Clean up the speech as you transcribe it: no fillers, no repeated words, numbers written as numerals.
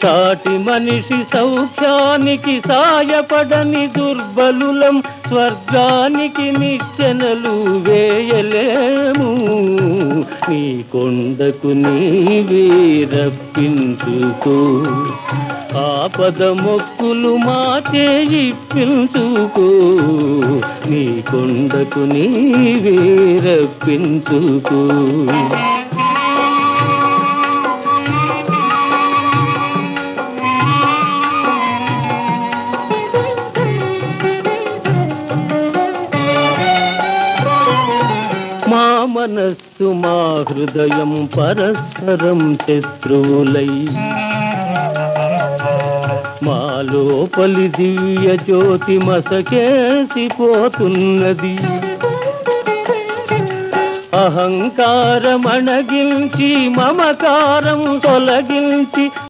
సాటి మనిషి సౌఖ్యానికి సాయపడని దుర్బలులం స్వర్గానికి నిచ్చెనలు వేయలేము. నీ కొండకు నీవే రప్పించుకో, ఆపద మొక్కులు మా చేయి పిలుచుకో. నీ కొండకు నీవే రప్పించుకో. మా మనస్సు మా హృదయం పరస్పరం శత్రువులై, మా లోపలి దివ్య జ్యోతి మసకేసిపోతున్నది. అహంకారమణగించి మమకారం తొలగించి